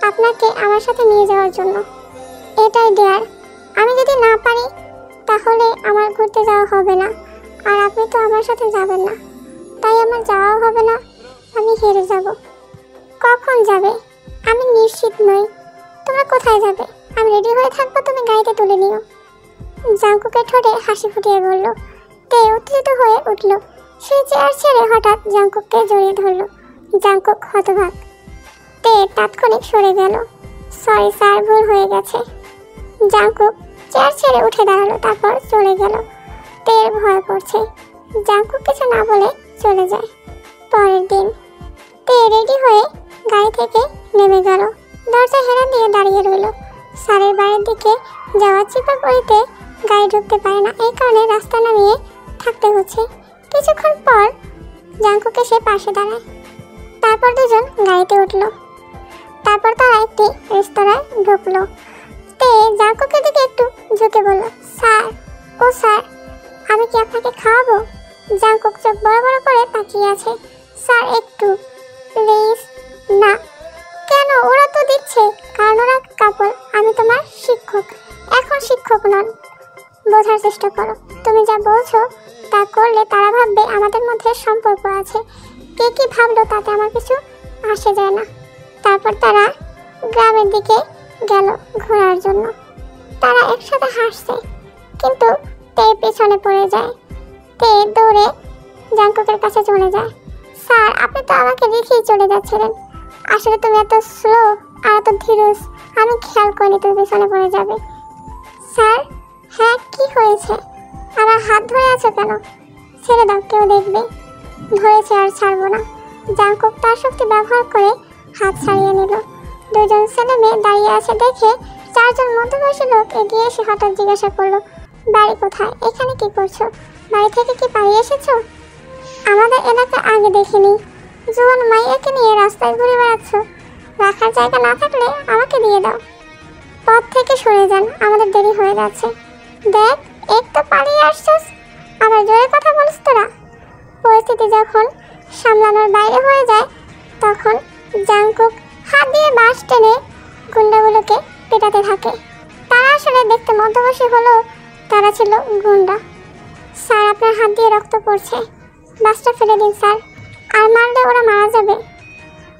আপনাকে আমার সাথে নিয়ে যাওয়ার জন্য। এটাই ডেয়ার। আমি যদি না পারি তাহলে আমার ঘুরতে যাওয়া হবে না, আর আপনি তো আমার সাথে যাবেন না, তাই আমার যাওয়াও হবে না, আমি হেরে যাব। কখন যাবে? আমি নিশ্চিত নই। তোমরা কোথায় যাবে? আমি রেডি হয়ে থাকবো, তুমি গাড়িতে তুলে নিও। জাংকুকের ঠোঁটে হাসি ফুটিয়ে বলল। তে উত্তেজিত হয়ে উঠল। সে চেয়ার ছেড়ে হঠাৎ জাংকুককে জড়িয়ে ধরল। জাংকুক হতবাক। তে তাৎক্ষণিক সরে গেল। সরি স্যার, ভুল হয়ে গেছে। জাংকুক চেয়ার ছেড়ে উঠে দাঁড়ালো, তারপর চলে গেল। তের ভয় করছে। জাংকুক কিছু না বলে চলে যায়। পরের দিন তে রেডি হয়ে গাড়ি থেকে নেমে গেল। দরজা হেলা দিয়ে দাঁড়িয়ে রইল। স্যারের বাড়ির দিকে যাওয়ার চিপাকড়িতে গাড়ি ঢুকতে পারে না, এই কারণে রাস্তা নামিয়ে থাকতে হচ্ছে। কিছুক্ষণ পর জাংকুক এসে পাশে দাঁড়ায়। তারপর দুজন গাড়িতে উঠল। তারপর তারা একটি রেস্তোরাঁয় ঢুকলো। তে জাংকুকের দিকে একটু ঝুঁকে বলল, স্যার, ও স্যার, আমি কি আপনাকে খাওয়াবো? জাংকুক চোখ বড় বড় করে তাকিয়ে আছে। স্যার, একটু প্লিজ। না, করো। তুমি যা বলছো তা করলে তারা ভাববে আমাদের মধ্যে সম্পর্ক আছে। কে কি ভাবলো তাতে আমার কিছু আসে যায় না। তারপর তারা গ্রামের দিকে গেল ঘোরার জন্য। তারা একসাথে হাসছে, কিন্তু তে পেছনে পড়ে যায়। তে দৌড়ে জাঙ্কুকের কাছে চলে যায়। স্যার, আপনি তো আমাকে রেখেই চলে যাচ্ছিলেন। আসলে তুমি এত স্লো আর এত ধীরজ, আমি খেয়াল করিনি তুমি পেছনে পড়ে যাবে। স্যার, হ্যাঁ কি হয়েছে? আমার হাত ধরে আছো কেন? ছেড়ে দাও, কেউ দেখবে। ধরেছে আর ছাড়বো না। জাঙ্কুক তার শক্তি ব্যবহার করে হাত ছাড়িয়ে নিল। দুজন ছেলে মেয়ে দাঁড়িয়ে আছে দেখে চারজন মধ্যবয়সী লোক এগিয়ে এসে হঠাৎ জিজ্ঞাসা করলো, বাড়ি কোথায়? এখানে কি করছো? বাড়ি থেকে কি পালিয়ে এসেছো? আমাদের এলাকা আগে দেখিনি। জোয়ান মাইয়াকে নিয়ে রাস্তায় ঘুরে বেড়াচ্ছ। রাখার জায়গা না থাকলে আমাকে দিয়ে দাও। পথ থেকে সরে যান, আমাদের দেরি হয়ে যাচ্ছে। দেখ, এক তো পালিয়ে আসছস, আবার জোরে কথা বলিস তোরা। পরিস্থিতি যখন সামলানোর বাইরে হয়ে যায় তখন জাঙ্কুক হাত দিয়ে বাঁশ টেনে গুন্ডাগুলোকে পেটাতে থাকে। তারা আসলে দেখতে মধ্যবয়সী হলেও তারা ছিল গুন্ডা। স্যার, আপনার হাত দিয়ে রক্ত পড়ছে, বাসটা ফেলে দিন স্যার, আর মারলে ওরা মারা যাবে।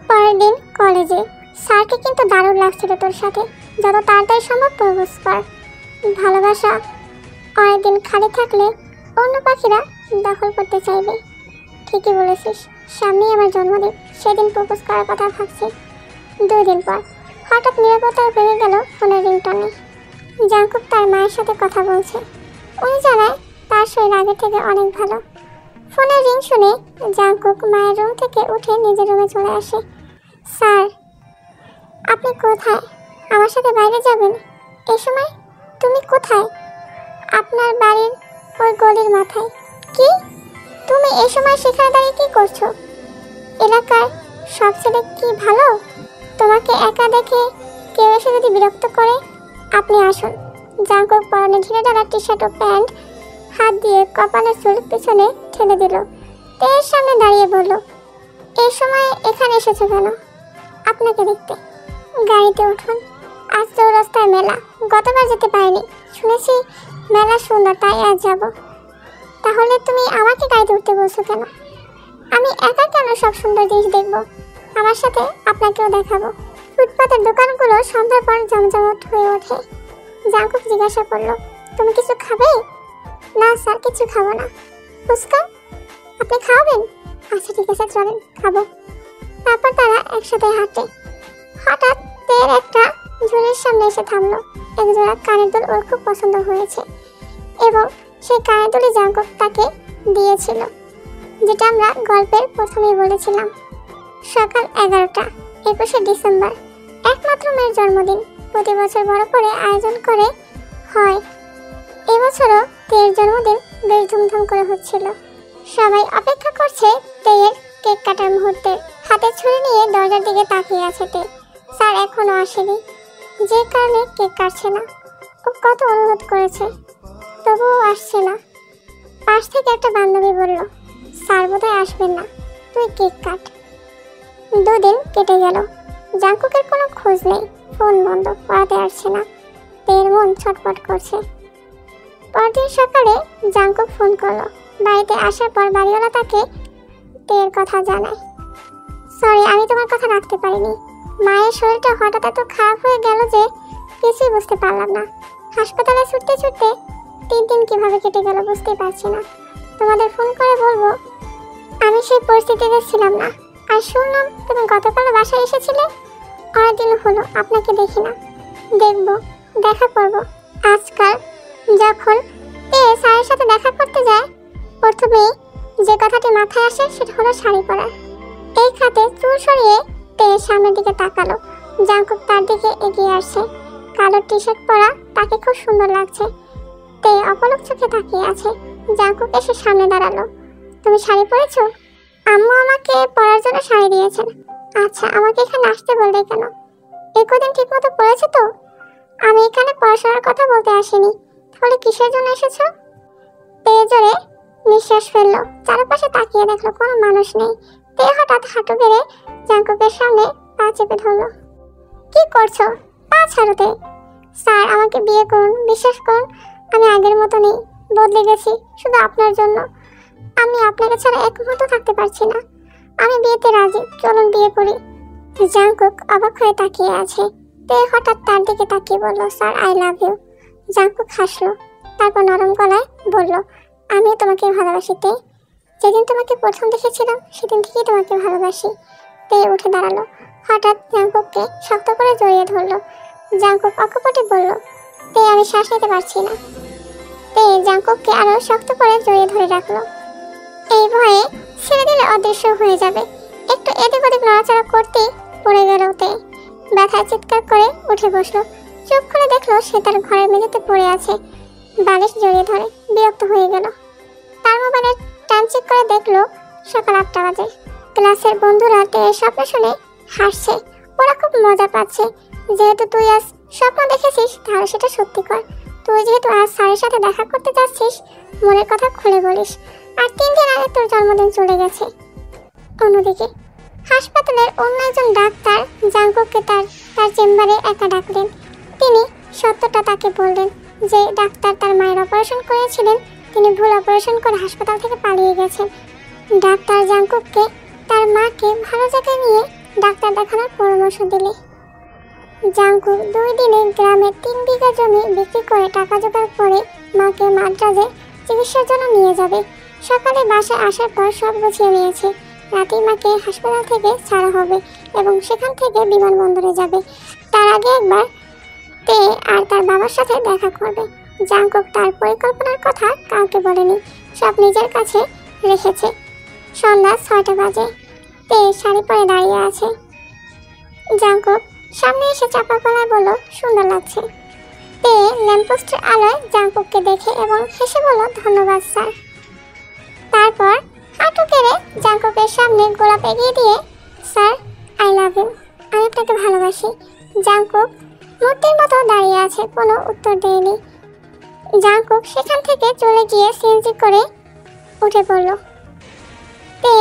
পরের দিন কলেজে। স্যারকে কিন্তু দারুণ লাগছিল তোর সাথে, যত তাড়াতাড়ি সম্ভব প্রপোজ কর। ভালোবাসা অনেকদিন খালি থাকলে অন্য পাখিরা দখল করতে চাইবে। ঠিকই বলেছিস, সামনেই আমার জন্মদিন, সেদিন প্রপোজ করার কথা ভাবছি। 2 দিন পর হঠাৎ নিরাপত্তা বেড়ে গেল ফোনের রিংটনে। জাঙ্কুক তার মায়ের সাথে কথা বলছে। উনি জানায় তার শরীর আগের থেকে অনেক ভালো। ফোনের রিং শুনে জাঙ্কুক মায়ের রুম থেকে উঠে নিজের রুমে চলে আসে। স্যার, আপনি কোথায়? আমার সাথে বাইরে যাবেন? এই সময় তুমি কোথায়? আপনার বাড়ির ওই গলির মাথায়। কি? তুমি এই সময় সেখানে দাঁড়িয়ে কি করছো? এলাকার সব ছেলে কি ভালো? তোমাকে একা দেখে কেউ এসে যদি বিরক্ত করে? আপনি আসুন। জাঙ্কুক পরনে ঢিলে ঢালা টি শার্ট ও প্যান্ট হাত দিয়ে কপালের চুল পিছনে ঠেলে দিল। তের সামনে দাঁড়িয়ে বলল, এই সময় এখানে এসেছো কেন? আপনাকে দেখতে। গাড়িতে উঠুন, আজ চৌরাস্তায় মেলা, গতবার যেতে পারিনি, শুনেছি মেলা সুন্দর, তাই আজ যাব। তাহলে তুমি আমাকে গাড়িতে উঠতে বলছো কেন? আমি একা কেন সব সুন্দর জিনিস দেখবো? আমার সাথে আপনাকেও দেখাবো। ফুটপাতের দোকানগুলো সন্ধ্যার পর জমজমাট হয়ে ওঠে। জাঙ্কুক জিজ্ঞাসা করলো, তুমি কিছু খাবে? না স্যার, কিছু খাবো না। ফুচকা? আপনি খাওয়াবেন? আচ্ছা ঠিক আছে, চলেন, খাবো। তারপর তারা একসাথে হাঁটে। হঠাৎ তের একটা ঝুড়ির সামনে এসে থামলো। একজোড়া কানের দুল ওর খুব পছন্দ হয়েছে এবং সেই কানের দুলই জাঙ্কুক তাকে দিয়েছিল, যেটা আমরা গল্পের প্রথমেই বলেছিলাম। সকাল 11টা, 21শে ডিসেম্বর, একমাত্র মেয়ের জন্মদিন। প্রতি বছর বড় করে আয়োজন করে হয়। এবছরও তের জন্মদিন বেশ ধুমধাম করে হচ্ছিল। সবাই অপেক্ষা করছে তের কেক কাটার মুহূর্তে। হাতে ছুরি নিয়ে দরজার দিকে তাকিয়ে আছে তে। স্যার এখনো আসেনি, যে কারণে কেক কাটছে না। ও কত অনুরোধ করেছে, তবুও আসছে না। পাশ থেকে একটা বান্ধবী বলল, স্যার বোধহয় আসবেন না, তুই কেক কাট। 2 দিন কেটে গেল। জাঙ্কুকের কোনো খোঁজ নেই, ফোন বন্ধ, পড়াতে আসছে না। তের মন ছটফট করছে। পরদিন সকালে জাঙ্কুক ফোন করলো। বাড়িতে আসার পর বাড়িওয়ালা তাকে তের কথা জানায়। সরি, আমি তোমার কথা রাখতে পারিনি। মায়ের শরীরটা হঠাৎ এত খারাপ হয়ে গেল যে কিছুই বুঝতে পারলাম না। হাসপাতালে ছুটতে ছুটতে 3 দিন কিভাবে কেটে গেল বুঝতেই পারছি না। তোমাদের ফোন করে বলবো আমি সেই পরিস্থিতিতে ছিলাম না। আর শুনলাম তুমি গতকাল বাসায় এসেছিলে। অনেকদিন হলো আপনাকে দেখি না। দেখবো, দেখা করব। আজকাল যখন তে স্যারের সাথে দেখা করতে যায়, প্রথমেই যে কথাটি মাথায় আসে সেটা হলো শাড়ি পরা। এই খাতে চুল সরিয়ে তে সামনের দিকে তাকালো। জাঙ্কুক তার দিকে এগিয়ে আসছে। কালো টি শার্ট পরা তাকে খুব সুন্দর লাগছে। তে অপলক চোখে তাকিয়ে আছে। জাঙ্কুক এসে সামনে দাঁড়ালো। তুমি শাড়ি পরেছো? আম্মু আমাকে পরার জন্য শাড়ি দিয়েছেন। আচ্ছা, আমাকে এখানে আসতে বললে কেন? এই কদিন ঠিক মতো পড়েছে তো? আমি এখানে পড়াশোনার কথা বলতে আসিনি। তাহলে কিসের জন্য এসেছো? তে জোরে নিঃশ্বাস ফেললো। চারপাশে তাকিয়ে দেখলো কোনো মানুষ নেই। তে হঠাৎ হাঁটু গেড়ে জাঙ্কুকের সামনে পা চেপে ধরলো। কি করছো? পা ছাড়োতে। স্যার আমাকে বিয়ে করুন, বিশ্বাস করুন আমি আগের মতো নেই। বদলে গেছি শুধু আপনার জন্য। আমি আপনাকে ছাড়া এক মুহূর্ত থাকতে পারছি না। আমি বিয়েতে রাজি, চলুন বিয়ে করি। জাংকুক অবাক হয়ে তাকিয়ে আছে। তে হঠাৎ তার দিকে তাকিয়ে বলল, sir I love you. Jungkook হাসলো, তারপর নরম গলায় বলল, আমিও তোমাকে ভালোবাসি তে। যেদিন তোমাকে প্রথম দেখেছিলাম সেদিন থেকেই তোমাকে ভালোবাসি। তে উঠে দাঁড়ালো, হঠাৎ জাংকুককে শক্ত করে জড়িয়ে ধরলো। জাংকুক অকপটে বলল, তে আমি শ্বাস নিতে পারছি না। তে জাংকুককে আরো শক্ত করে জড়িয়ে ধরে রাখলো। এই ভয়ে ছেড়ে দিলে অদৃশ্য হয়ে যাবে। একটু এদিক ওদিক নড়াচড়া করতেই পড়ে গেল তে। ব্যথায় চিৎকার করে উঠে বসলো। চোখ খুলে দেখলো সে তার ঘরের মেঝেতে পড়ে আছে, বালিশ জড়িয়ে ধরে। বিরক্ত হয়ে গেল। তার মোবাইলে টাইম চেক করে দেখলো সকাল 8টা বাজে। ক্লাসের বন্ধুরা টের স্বপ্ন শুনে হাসছে। ওরা খুব মজা পাচ্ছে। যেহেতু তুই আজ স্বপ্ন দেখেছিস তাহলে সেটা সত্যি কর। তুই যেহেতু আজ স্যারের সাথে দেখা করতে যাচ্ছিস, মনের কথা খুলে বলিস। আর 3 দিন আগে তোর জন্মদিন চলে গেছে। অন্যদিকে হাসপাতালের অন্য একজন ডাক্তার জাংকুককে তার চেম্বারে একা ডাকলেন। তিনি সত্যটা তাকে বললেন যে ডাক্তার তার মায়ের অপারেশন করেছিলেন, তিনি ভুল অপারেশন করে হাসপাতাল থেকে পালিয়ে গেছেন। ডাক্তার জাংকুককে তার মাকে ভালো জায়গায় নিয়ে ডাক্তার দেখানোর পরামর্শ দিলে। জাংকুক 2 দিনে গ্রামের 3 বিঘা জমি বিক্রি করে টাকা জোগাড় করে মাকে মাদ্রাজে চিকিৎসার জন্য নিয়ে যাবে। সকালে বাসায় আসার পর সব গুছিয়ে নিয়েছে। রাতেই মাকে হাসপাতাল থেকে ছাড়া হবে এবং সেখান থেকে বিমানবন্দরে যাবে। তার আগে একবার তে আর তার বাবার সাথে দেখা করবে। জাংকুক তার পরিকল্পনার কথা কাউকে বলেনি, সব নিজের কাছে রেখেছে। সন্ধ্যা 6টা বাজে। তে শাড়ি পরে দাঁড়িয়ে আছে। জাংকুক সামনে এসে চাপা গলায় বলল, সুন্দর লাগছে। তে ল্যাম্পপোস্টের আলোয় জাংকুককে দেখে এবং হেসে বলল, ধন্যবাদ স্যার। তারপর হাঁটু কেড়ে জাংকুকের সামনে গোলাপ এগিয়ে দিয়ে, স্যার আই লাভ ইউ, আমি আপনাকে ভালোবাসি। জাংকুক মূর্তির মতো দাঁড়িয়ে আছে, কোনো উত্তর দেয়নি। জাংকুক সেখান থেকে চলে গিয়ে সিএনজি করে উঠে পড়ল। তে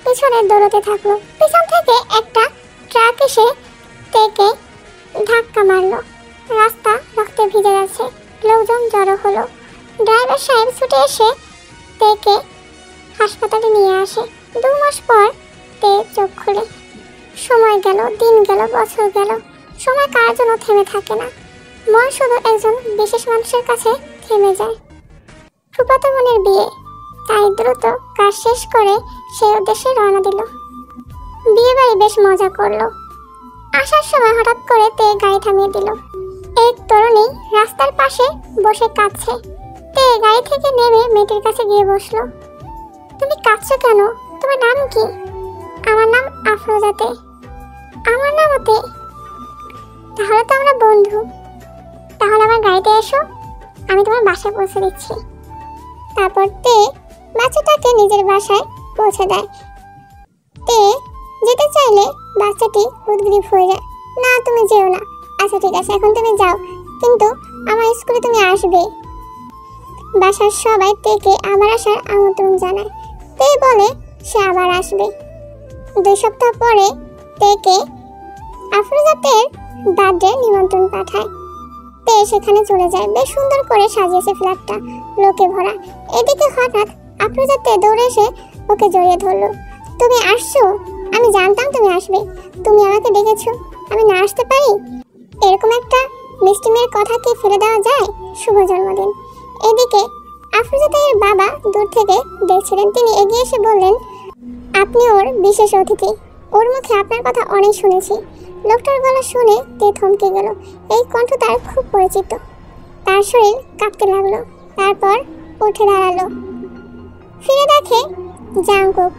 পিছনে দৌড়তে থাকলো। পিছন থেকে একটা ট্রাক এসে তেকে ধাক্কা মারলো। রাস্তা রক্তে ভিজে যাচ্ছে। লোকজন জড়ো হলো। ড্রাইভার সাহেব ছুটে এসে তেকে হাসপাতালে নিয়ে আসে। 2 মাস পর তে চোখ খুলে। সময় গেল, দিন গেল, বছর গেল। সময় কার জন্য থেমে থাকে না। মন শুধু একজন বিশেষ মানুষের কাছে থেমে যায়। ফুফাতো বোনের বিয়ে, তাই দ্রুত কাজ শেষ করে সেই উদ্দেশ্যে রওনা দিল। বিয়ে বাড়ি বেশ মজা করলো। আসার সময় হঠাৎ করে তে গাড়ি থামিয়ে দিল। এক তরুণী রাস্তার পাশে বসে কাঁদছে। তে গাড়ি থেকে নেমে মেয়েটির কাছে গিয়ে বসলো। তুমি কাঁদছো কেন? তোমার নাম কি? আমার নাম আফরোজা তে। আমার নামও তে। তাহলে তো আমরা বন্ধু। তাহলে আমার গাড়িতে এসো, আমি তোমার বাসায় পৌঁছে দিচ্ছি। তারপর তে বাচ্চাটাকে নিজের বাসায় পৌঁছে দেয়। তে যেতে চাইলে বাচ্চাটি উদ্গ্রীব হয়ে যায়। না, তুমি যেও না। আচ্ছা ঠিক আছে, এখন তুমি যাও, কিন্তু আমার স্কুলে তুমি আসবে। বাসার সবাই তেকে আবার আসার আমন্ত্রণ জানায়। তে বলে সে আবার আসবে। 2 সপ্তাহ পরে তেকে আফরোজাতের বার্থডে নিমন্ত্রণ পাঠায়। তে সেখানে চলে যায়। বেশ সুন্দর করে সাজিয়েছে ফ্ল্যাটটা, লোকে ভরা। এদিকে হঠাৎ আফরোজাতে দৌড়ে এসে ওকে জড়িয়ে ধরলো। তুমি আসছো? আমি জানতাম তুমি আসবে। তুমি আমাকে ডেকেছো, আমি না আসতে পারি? এরকম একটা মিষ্টি মেয়ের কথা কি ফেলে দেওয়া যায়? শুভ জন্মদিন। এদিকে আফরোজাতের বাবা দূর থেকে দেখছিলেন। তিনি এগিয়ে এসে বললেন, আপনি ওর বিশেষ অতিথি। ওর মুখে আপনার কথা অনেক শুনেছি। লোকটার গলা শুনে তে থমকে গেল। এই কণ্ঠ তার খুব পরিচিত। তার শরীর কাঁপতে লাগলো। তারপর উঠে দাঁড়ালো। ফিরে দেখে জাংকুক।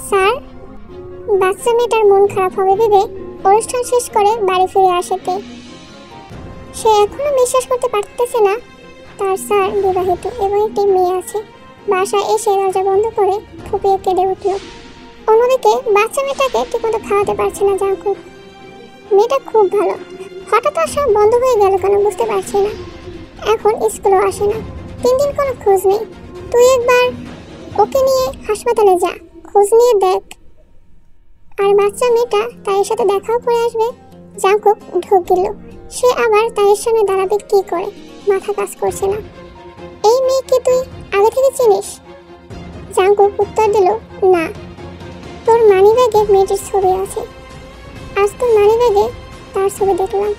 স্যার? বাচ্চা মেয়েটার মন খারাপ হবে ভেবে অনুষ্ঠান শেষ করে বাড়ি ফিরে আসে তে। সে এখনো বিশ্বাস করতে পারতেছে না তার স্যার বিবাহিত এবং একটি মেয়ে আছে। বাসায় এসে দরজা বন্ধ করে ফুপিয়ে কেঁদে উঠল। অন্যদিকে বাচ্চা মেয়েটাকে ঠিকমতো খাওয়াতে পারছে না জাংকুক। মেয়েটা খুব ভালো, হঠাৎ সব বন্ধ হয়ে গেল কেন বুঝতে পারছি না। এখন স্কুলেও আসে না। 3 দিন কোনো খোঁজ নেই। তুই একবার ওকে নিয়ে হাসপাতালে যা, খোঁজ নিয়ে দেখ। আর বাচ্চা মেয়েটা তাইয়ের সাথে দেখাও করে আসবে। জাংকুক ঢোক গেল। সে আবার তাইয়ের সামনে দাঁড়াবে কি করে, মাথা কাজ করছে না। এই মেয়েকে তুই আগে থেকে চিনিস? জাঙ্কুক উত্তর দিল, না। তোর মানিব্যাগে মেয়েটির ছবি আছে। আজ তোর মানিব্যাগে তার ছবি দেখলাম।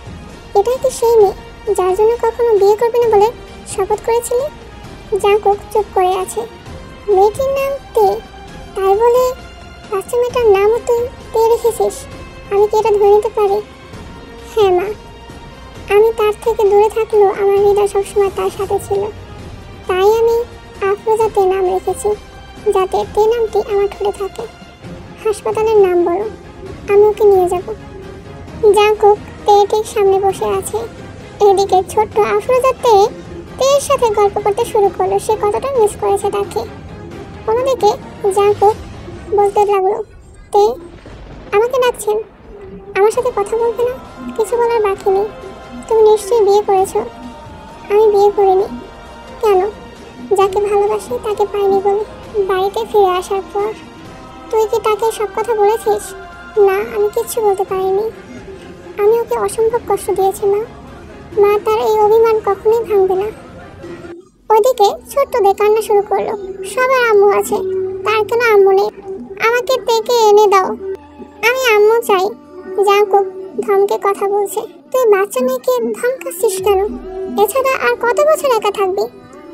এটা কি সেই মেয়ে যার জন্য কখনো বিয়ে করবে না বলে শপথ করেছিলি? জাঙ্কুক চুপ করে আছে। মেয়েটির নাম তে, তাই বলে বাচ্চা মেয়েটার নামও তুই তে রেখেছিস? আমি কি এটা ধরে নিতে পারি? হ্যাঁ মা, আমি তার থেকে দূরে থাকলেও আমার হৃদয় সবসময় তার সাথে ছিল। তাই আমি আফরোজা তে নাম রেখেছি, যাতে তে নামটি আমার ঠোঁটে থাকে। হাসপাতালের নাম বলো, আমি ওকে নিয়ে যাব। জাঙ্কুক তে ঠিক সামনে বসে আছে। এদিকে ছোট্ট আফরোজা তের সাথে গল্প করতে শুরু করলো সে কতটা মিস করেছে তাকে। অন্যদিকে জাঙ্কুক বলতে লাগলো, তে আমাকে ডাকছেন? আমার সাথে কথা বলবে না? কিছু বলার বাকি নেই। তুমি নিশ্চয়ই বিয়ে করেছো। আমি বিয়ে করিনি। কেন? যাকে ভালোবাসি তাকে পাইনি বলে। বাড়িতে ফিরে আসার পর তুই কি তাকে সব কথা বলেছিস? না, আমি কিচ্ছু বলতে পারিনি। আমি ওকে অসম্ভব কষ্ট দিয়েছি মা। মা তার এই অভিমান কখনোই ভাঙবে না। ওইদিকে ছোট্ট দে কান্না শুরু করলো। সবার আম্মু আছে, তার কেন আম্মু নেই? আমাকে তেকে এনে দাও, আমি আম্মু চাই। জাঙ্কুক ধমকে কথা বলছে। তুই বাচ্চা মেয়েকে ধমকাচ্ছিস কেন? এছাড়া আর কত বছর একা থাকবি?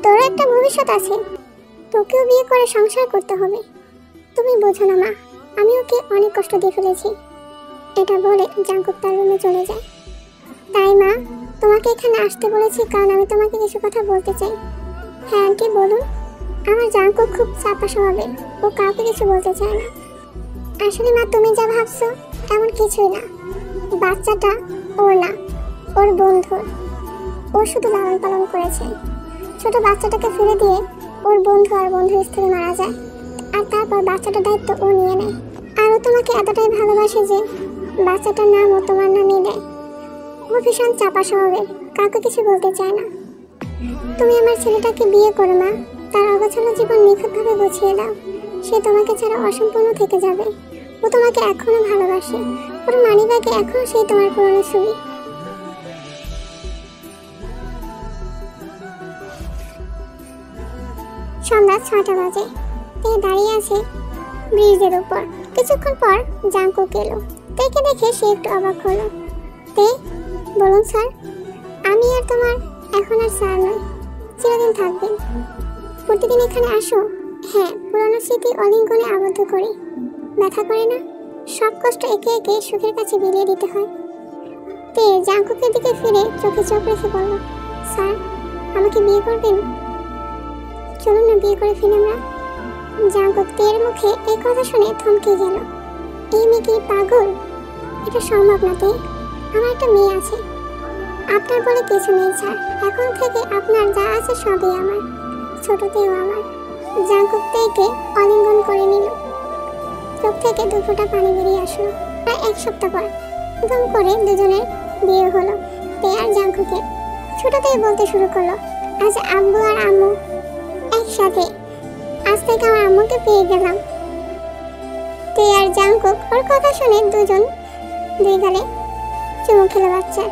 তোর একটা ভবিষ্যৎ আছে, তোকেও বিয়ে করে সংসার করতে হবে। তুমি বোঝো না মা, আমি ওকে অনেক কষ্ট দিয়ে ফেলেছি। এটা বলে জাঙ্কুক তার রুমে চলে যায়। তাই মা, তোমাকে এখানে আসতে বলেছি কারণ আমি তোমাকে কিছু কথা বলতে চাই। হ্যাঁ আন্টি বলুন। আমার জাঙ্কুক খুব চাপা স্বভাবের, ও কাউকে কিছু বলতে চায় না। আসলে মা, তুমি যা ভাবছো এমন কিছুই না। বাচ্চাটা ওর না, ওর বন্ধুর। ও শুধু লালন পালন করেছে। ছোট বাচ্চাটাকে ফেলে দিয়ে ওর বন্ধু আর বন্ধুর স্ত্রী মারা যায়, আর তারপর বাচ্চাটার দায়িত্ব ও নিয়ে নেয়। আর ও তোমাকে এতটাই ভালোবাসে যে বাচ্চাটার নাম ও তোমার নামই দেয়। ও ভীষণ চাপা স্বভাবের, কাউকে কিছু বলতে চায় না। তুমি আমার ছেলেটাকে বিয়ে করো মা, তার অগোছালো জীবন নিখুঁতভাবে গুছিয়ে দাও। সে তোমাকে ছাড়া অসম্পূর্ণ থেকে যাবে। ও তোমাকে এখনো ভালোবাসে, ওর মানিব্যাগে এখনো সেই তোমার পুরনো ছবি। সন্ধ্যা 6টা বাজে। তে দাঁড়িয়ে আছে ব্রিজের উপর। কিছুক্ষণ পর জাঙ্কুক এলো। তেকে দেখে সে একটু অবাক হলো। তে, বলুন স্যার। আমি আর তোমার এখন আর স্যার নয়, চিরদিন থাকবেন। প্রতিদিন এখানে আসো? হ্যাঁ, পুরনো স্মৃতি অলিঙ্গনে আবদ্ধ করি। ব্যথা করে না? সব কষ্ট একে একে সুখের কাছে বিলিয়ে দিতে হয়। তে জাঙ্কুকের দিকে ফিরে চোখে চোখ রেখে বলল, স্যার আমাকে বিয়ে করবেন? চলুন না বিয়ে করে ফেলি আমরা। জাঙ্কুক তের মুখে এই কথা শুনে থমকে গেল। এই মেয়ে কি পাগল? এটা সম্ভব না তে, আমার একটা মেয়ে আছে। আপনার বলে কিছু নেই স্যার, এখন থেকে আপনার যা আছে সবই আমার, ছোটতেও আমার। জাঙ্কুক তেকে অলিঙ্গন করে নিল। চোখ থেকে 2 ফোঁটা পানি বেরিয়ে আসলো। প্রায় 1 সপ্তাহ পর ধুম করে দুজনের বিয়ে হলো। তে আর জাঙ্কুকের। ছোটতেই বলতে শুরু করলো, আজ আব্বু আর আম্মু একসাথে। আজ থেকে আমার আম্মুকে পেয়ে গেলাম। তে আর জাঙ্কুক ওর কথা শুনে দুজন দুই গালে চুমু খেলো বাচ্চা।